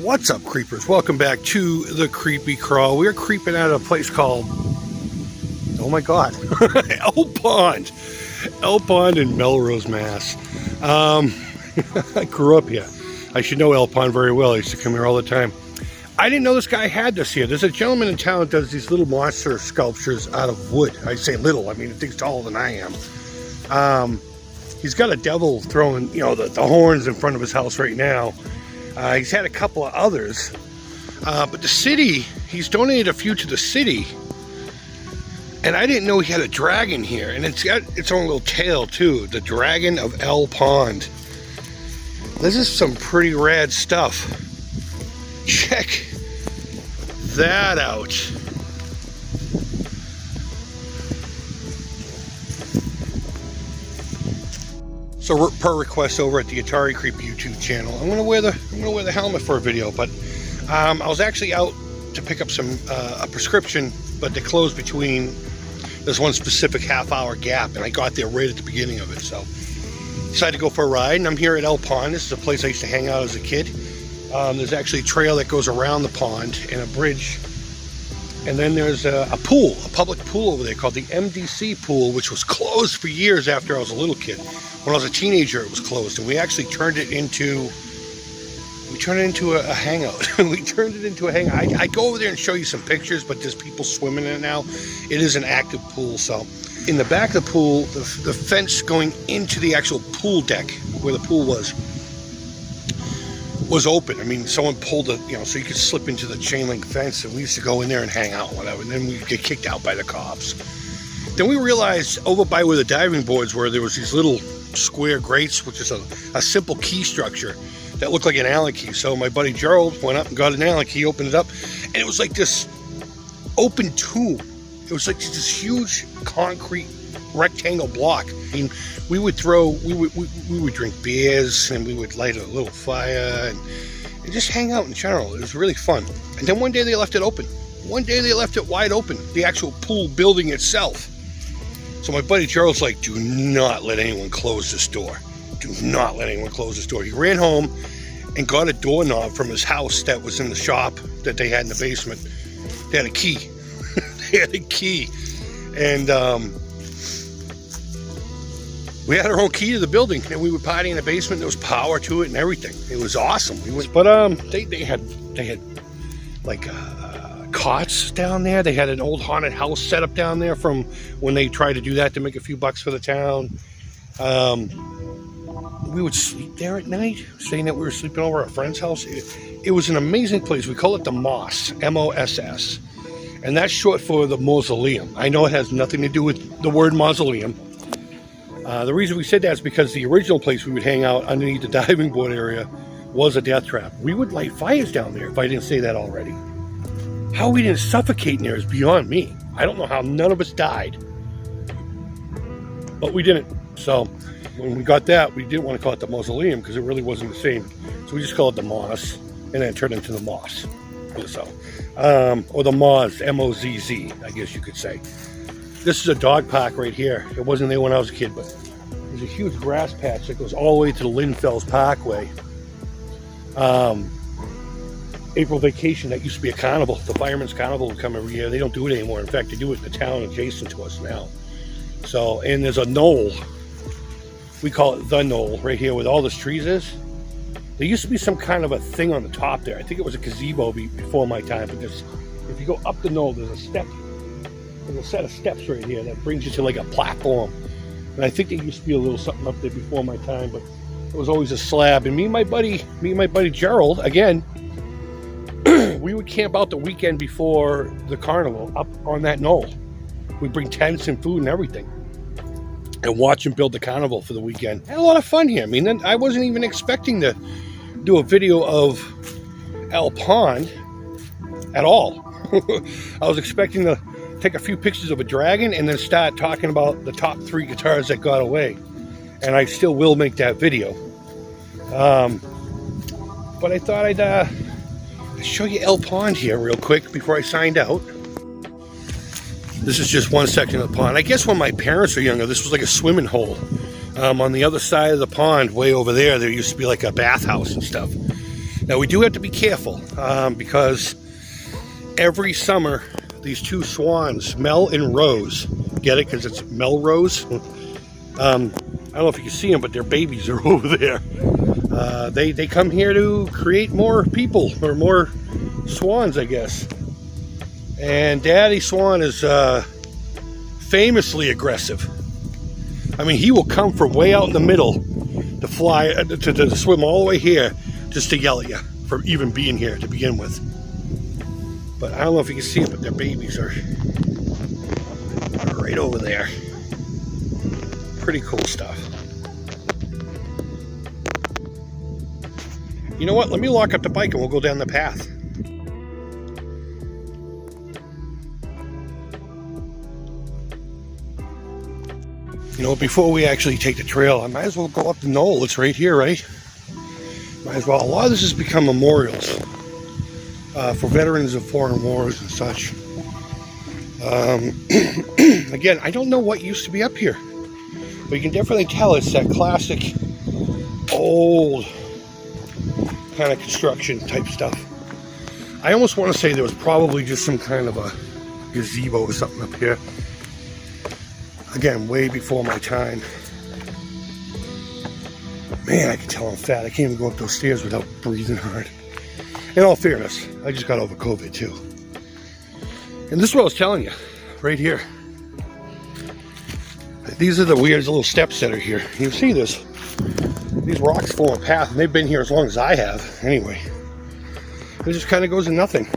What's up, creepers? Welcome back to the Creepy Crawl. We're creeping out of a place called, oh my god, Ell Pond. Ell Pond in Melrose, Mass. I grew up here. I should know Ell Pond very well. I used to come here all the time. I didn't know this guy had this here. There's a gentleman in town that does these little monster sculptures out of wood. I say little, I mean, the thing's taller than I am. He's got a devil throwing, the horns in front of his house right now. He's had a couple of others, but the city, he's donated a few to the city, and I didn't know he had a dragon here, and it's got its own little tail too, the Dragon of Ell Pond. This is some pretty rad stuff. Check that out. So per request over at the Atari Creepy YouTube channel, I'm gonna wear the helmet for a video. But I was actually out to pick up some a prescription, but they closed between this one specific half-hour gap, and I got there right at the beginning of it. So decided to go for a ride, and I'm here at Ell Pond. This is a place I used to hang out as a kid. There's actually a trail that goes around the pond and a bridge. And then there's a pool, a public pool over there called the MDC pool, which was closed for years after I was a little kid. When I was a teenager, it was closed, and we actually turned it into a hangout. We turned it into a hangout. I go over there and show you some pictures, but there's people swimming in it now. It is an active pool. So in the back of the pool, the fence going into the actual pool deck where the pool was open. I mean, someone pulled it, so you could slip into the chain link fence, and we used to go in there and hang out and whatever, and then we'd get kicked out by the cops. Then we realized over by where the diving boards were, there was these little square grates, which is a simple key structure that looked like an Allen key. So my buddy Gerald went up and got an Allen key, opened it up, and it was like this open tomb. It was like this huge concrete rectangle block. I mean, we would drink beers, and we would light a little fire and just hang out in general. It was really fun. And then one day they left it open. One day they left it wide open, the actual pool building itself. So my buddy Gerald's like, do not let anyone close this door. Do not let anyone close this door. He ran home and got a doorknob from his house that was in the shop that they had in the basement. They had a key. They had a key. And we had our own key to the building, and we would party in the basement. There was power to it and everything. It was awesome. They had like cots down there. They had an old haunted house set up down there from when they tried to do that to make a few bucks for the town. We would sleep there at night, saying that we were sleeping over at a friend's house. It was an amazing place. We call it the Moss, M-O-S-S, and that's short for the mausoleum. I know it has nothing to do with the word mausoleum. The reason we said that is because the original place we would hang out underneath the diving board area was a death trap. We would light fires down there, if I didn't say that already. How we didn't suffocate in there is beyond me. I don't know how none of us died. But we didn't. So when we got that, we didn't want to call it the mausoleum because it really wasn't the same. So we just called it the Moss, and then it turned into the Moss. So, or the Moz, M-O-Z-Z, I guess you could say. This is a dog park right here. It wasn't there when I was a kid, but there's a huge grass patch that goes all the way to the Linfells Parkway. April vacation, that used to be a carnival. The Fireman's Carnival would come every year. They don't do it anymore. In fact, they do it in the town adjacent to us now. So, and there's a knoll. We call it the knoll right here where all the trees is. There used to be some kind of a thing on the top there. I think it was a gazebo before my time, but if you go up the knoll, there's a step. There's a set of steps right here that brings you to like a platform. And I think there used to be a little something up there before my time, but it was always a slab. And me and my buddy Gerald, again, we would camp out the weekend before the carnival up on that knoll. We'd bring tents and food and everything and watch them build the carnival for the weekend. Had a lot of fun here. I mean, I wasn't even expecting to do a video of Ell Pond at all. I was expecting to take a few pictures of a dragon and then start talking about the top 3 guitars that got away. And I still will make that video. But I thought I'd show you Ell Pond here real quick before I signed out. This is just one section of the pond. I guess when my parents were younger, this was like a swimming hole. On the other side of the pond, way over there used to be like a bathhouse and stuff. Now we do have to be careful because every summer these two swans, Mel and Rose, get it? Because it's Melrose. I don't know if you can see them, but their babies are over there. They come here to create more people, or more swans, I guess. And Daddy Swan is famously aggressive. I mean, he will come from way out in the middle to fly, to swim all the way here just to yell at you for even being here to begin with. But I don't know if you can see it, but their babies are right over there. Pretty cool stuff. You know what? Let me lock up the bike and we'll go down the path. You know, before we actually take the trail, I might as well go up the knoll. It's right here, right? Might as well. A lot of this has become memorials for veterans of foreign wars and such. Again, I don't know what used to be up here, but you can definitely tell it's that classic old kind of construction type stuff. I almost want to say there was probably just some kind of a gazebo or something up here. Again, way before my time. Man, I can tell I'm fat. I can't even go up those stairs without breathing hard. In all fairness, I just got over COVID too. And this is what I was telling you, right here. These are the weird little steps that are here. You see this? These rocks form a path, and they've been here as long as I have. Anyway, it just kind of goes to nothing.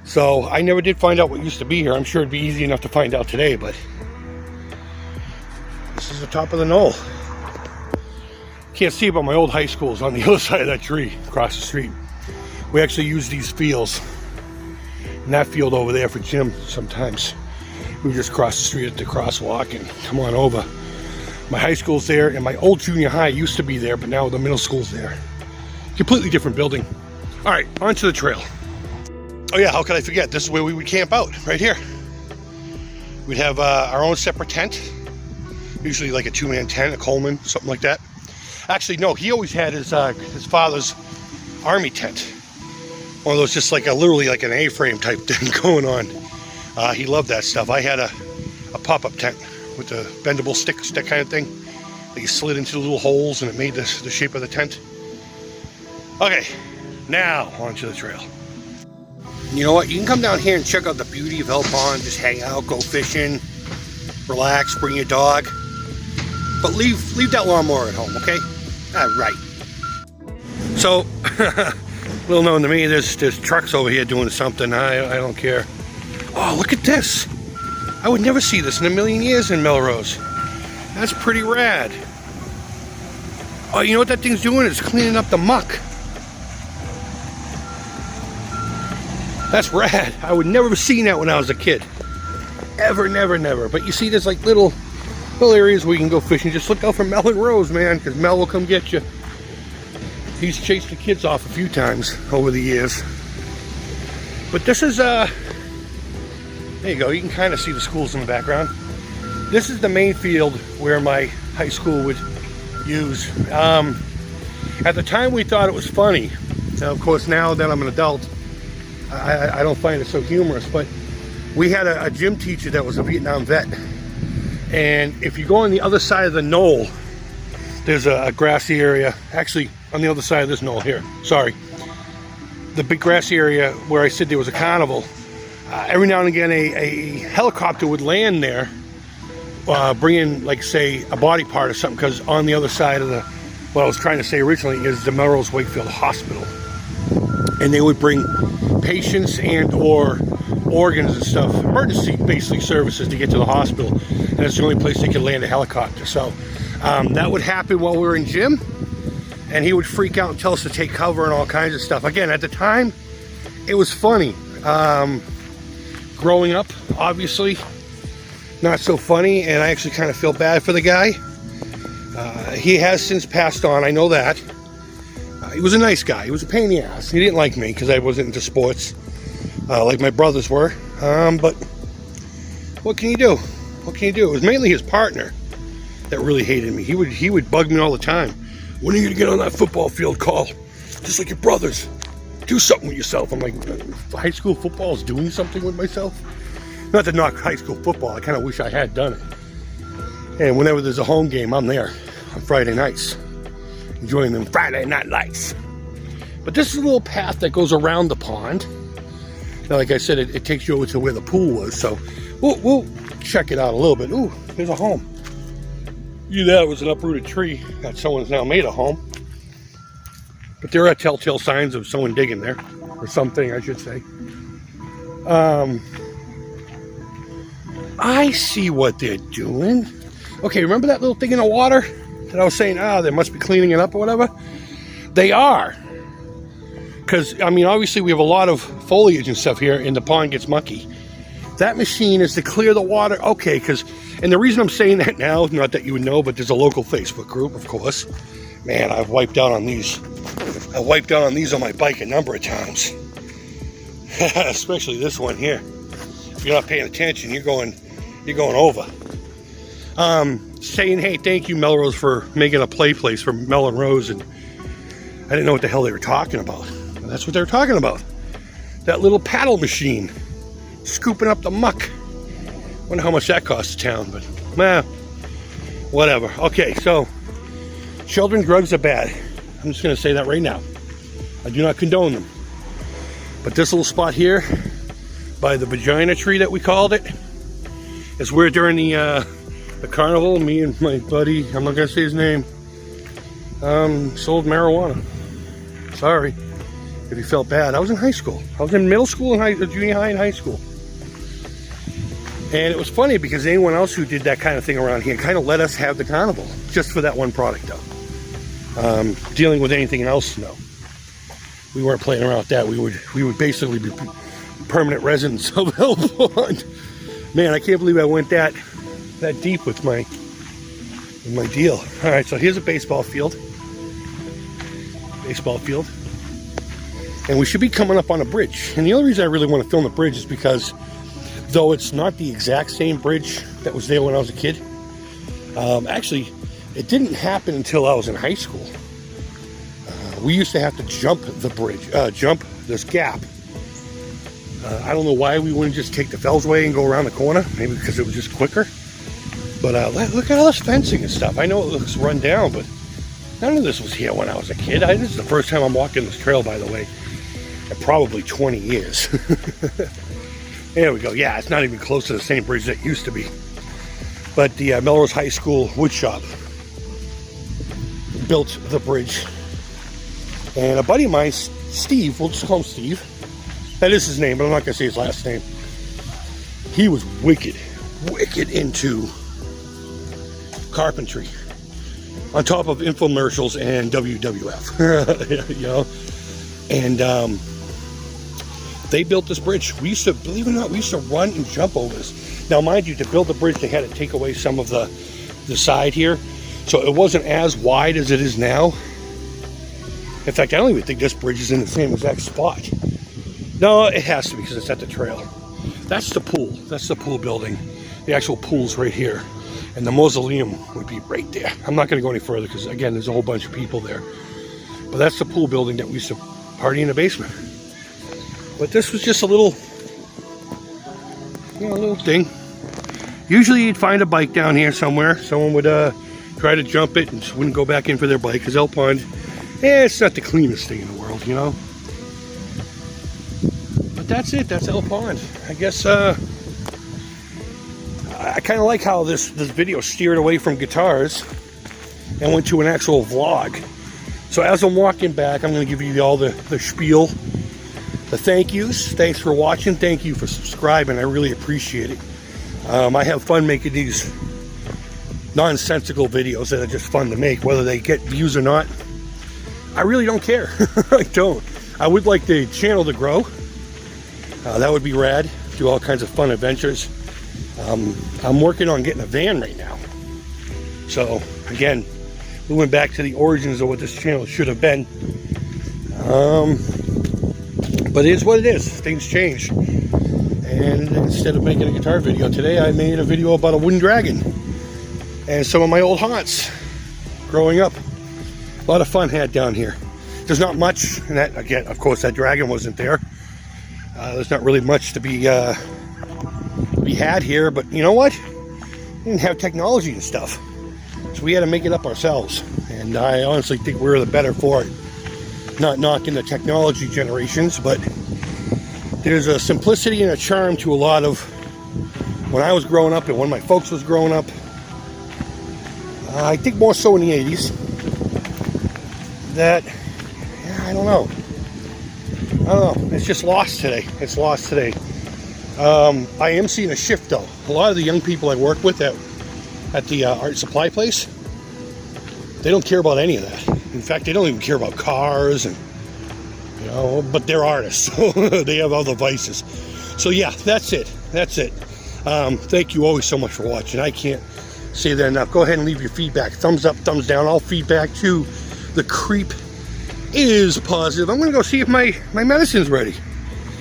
So I never did find out what used to be here. I'm sure it'd be easy enough to find out today, but this is the top of the knoll. Can't see it, but my old high school is on the other side of that tree, across the street. We actually use these fields, and that field over there for gym sometimes. We just cross the street at the crosswalk and come on over. My high school's there, and my old junior high used to be there, but now the middle school's there. Completely different building. All right, onto the trail. Oh yeah, how could I forget? This is where we would camp out, right here. We'd have our own separate tent, usually like a 2-man tent, a Coleman, something like that. Actually, no, he always had his father's army tent. One of those, just like literally like an A-frame type thing going on. He loved that stuff. I had a pop-up tent with the bendable stick kind of thing that you slid into the little holes and it made the shape of the tent. Okay, now onto the trail. You know what? You can come down here and check out the beauty of Ell Pond. Just hang out, go fishing, relax, bring your dog. But leave that lawnmower at home, okay? All right. So, little known to me, there's trucks over here doing something. I don't care. Oh, look at this. I would never see this in a million years in Melrose. That's pretty rad. Oh, you know what that thing's doing? It's cleaning up the muck. That's rad. I would never have seen that when I was a kid. Ever, never, never. But you see, there's like little areas where you can go fishing. Just look out for Mel and Rose, man, because Mel will come get you. He's chased the kids off a few times over the years. But this is, there you go. You can kind of see the schools in the background. This is the main field where my high school would use. At the time, we thought it was funny. Now, of course, now that I'm an adult, I don't find it so humorous, but we had a gym teacher that was a Vietnam vet. And if you go on the other side of the knoll, there's a grassy area. Actually, on the other side of this knoll here, sorry. The big grassy area where I said there was a carnival. Every now and again, a helicopter would land there, bringing, like, say, a body part or something, because on the other side of what I was trying to say originally is the Melrose Wakefield Hospital. And they would bring patients and or organs and stuff, emergency basically services to get to the hospital, and that's the only place they could land a helicopter. So that would happen while we were in gym, and he would freak out and tell us to take cover and all kinds of stuff. Again, at the time, it was funny. Growing up, obviously, not so funny, and I actually kind of feel bad for the guy. He has since passed on, I know that. He was a nice guy. He was a pain in the ass. He didn't like me because I wasn't into sports like my brothers were. But what can you do? What can you do? It was mainly his partner that really hated me. He would bug me all the time. When are you going to get on that football field, Call? just like your brothers. Do something with yourself. I'm like, high school football is doing something with myself? Not to knock high school football. I kind of wish I had done it. And whenever there's a home game, I'm there on Friday nights, enjoying them Friday night lights. But this is a little path that goes around the pond. Now, like I said, it takes you over to where the pool was, so we'll check it out a little bit. Ooh, there's a home. Either that was an uprooted tree that someone's now made a home. But there are telltale signs of someone digging there, or something, I should say. I see what they're doing. Okay, remember that little thing in the water that I was saying, they must be cleaning it up or whatever? They are. Because, I mean, obviously we have a lot of foliage and stuff here, and the pond gets mucky. That machine is to clear the water. Okay, because, and the reason I'm saying that now, not that you would know, but there's a local Facebook group, of course. Man, I've wiped out on these. I wiped out on these on my bike a number of times. Especially this one here. If you're not paying attention, you're going over. Saying, hey, thank you, Melrose, for making a play place for Mel and Rose, and I didn't know what the hell they were talking about. And that's what they were talking about. That little paddle machine, scooping up the muck. Wonder how much that costs the town, but whatever. Okay, so children drugs are bad. I'm just going to say that right now. I do not condone them. But this little spot here, by the vagina tree that we called it, is where during the carnival, me and my buddy, I'm not going to say his name, sold marijuana. Sorry if you felt bad. I was in high school. I was in middle school and junior high and high school. And it was funny because anyone else who did that kind of thing around here kind of let us have the carnival just for that one product, though. Dealing with anything else, no. We weren't playing around with that. We would basically be permanent residents of Ell Pond. Man, I can't believe I went that deep with my deal. All right, so here's a baseball field. And we should be coming up on a bridge. And the only reason I really want to film the bridge is because, though it's not the exact same bridge that was there when I was a kid, actually, it didn't happen until I was in high school. We used to have to jump the bridge, jump this gap. I don't know why we wouldn't just take the Fells Way and go around the corner. Maybe because it was just quicker. But look at all this fencing and stuff. I know it looks run down, but none of this was here when I was a kid. This is the first time I'm walking this trail, by the way, in probably 20 years. There we go. Yeah, it's not even close to the same bridge that it used to be. But the Melrose High School woodshop built the bridge. And a buddy of mine, Steve, we'll just call him Steve. That is his name, but I'm not going to say his last name. He was wicked into carpentry. On top of infomercials and WWF. You know? And they built this bridge. We used to, believe it or not, we used to run and jump over this. Now, mind you, to build the bridge, they had to take away some of the side here. So it wasn't as wide as it is now. In fact, I don't even think this bridge is in the same exact spot. No, it has to be because it's at the trail. That's the pool. That's the pool building. The actual pool's right here. And the mausoleum would be right there. I'm not going to go any further because, again, there's a whole bunch of people there. But that's the pool building that we used to party in the basement. But this was just a little, a little thing. Usually you'd find a bike down here somewhere. Someone would try to jump it and just wouldn't go back in for their bike because Ell Pond, it's not the cleanest thing in the world, you know. But that's it. That's Ell Pond. I guess I kind of like how this video steered away from guitars and went to an actual vlog. So as I'm walking back, I'm going to give you all the spiel, the thank yous. Thanks for watching. Thank you for subscribing. I really appreciate it. I have fun making these nonsensical videos that are just fun to make, whether they get views or not. I really don't care. I don't. I would like the channel to grow. That would be rad. Do all kinds of fun adventures. I'm working on getting a van right now. So, again, we went back to the origins of what this channel should have been. But it is what it is. Things change. And instead of making a guitar video today, I made a video about a wooden dragon and some of my old haunts growing up. A lot of fun had down here. there's not much, and that, again, of course, that dragon wasn't there. There's not really much to be had here, but you know what? We didn't have technology and stuff, so we had to make it up ourselves. And I honestly think we're the better for it. Not knocking the technology generations, but there's a simplicity and a charm to a lot of when I was growing up and when my folks was growing up. I think more so in the 80s. That, yeah, I don't know. It's just lost today. It's lost today. I am seeing a shift though. A lot of the young people I work with at the art supply place, they don't care about any of that. In fact, they don't even care about cars, and but they're artists, so they have other vices. So yeah, that's it. Thank you always so much for watching. I can't say that enough. Go ahead and leave your feedback. Thumbs up, thumbs down. All feedback too. The creep is positive. I'm gonna go see if my medicine's ready.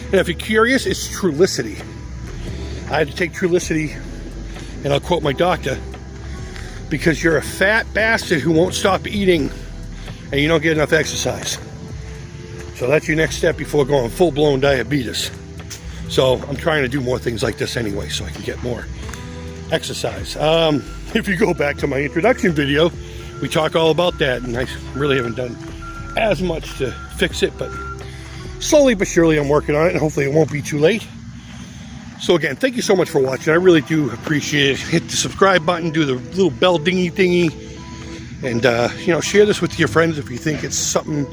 And if you're curious, it's Trulicity. I had to take Trulicity, and I'll quote my doctor, because you're a fat bastard who won't stop eating and you don't get enough exercise. So that's your next step before going full-blown diabetes. So I'm trying to do more things like this anyway, so I can get more exercise. If you go back to my introduction video, we talk all about that, and I really haven't done as much to fix it, but slowly but surely I'm working on it, and hopefully it won't be too late. So again, thank you so much for watching. I really do appreciate it. Hit the subscribe button, do the little bell dingy thingy, and share this with your friends if you think it's something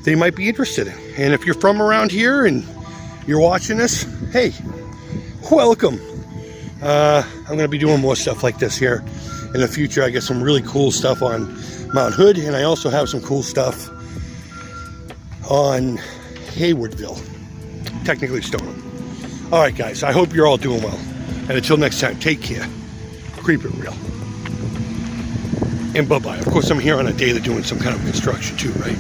they might be interested in. And if you're from around here and you're watching this, hey, welcome. I'm going to be doing more stuff like this here in the future. I get some really cool stuff on Mount Hood, and I also have some cool stuff on Haywardville, technically Stoneham. All right, guys, I hope you're all doing well. And until next time, take care. Keep it real. And bye-bye. Of course, I'm here on a day they're doing some kind of construction too, right?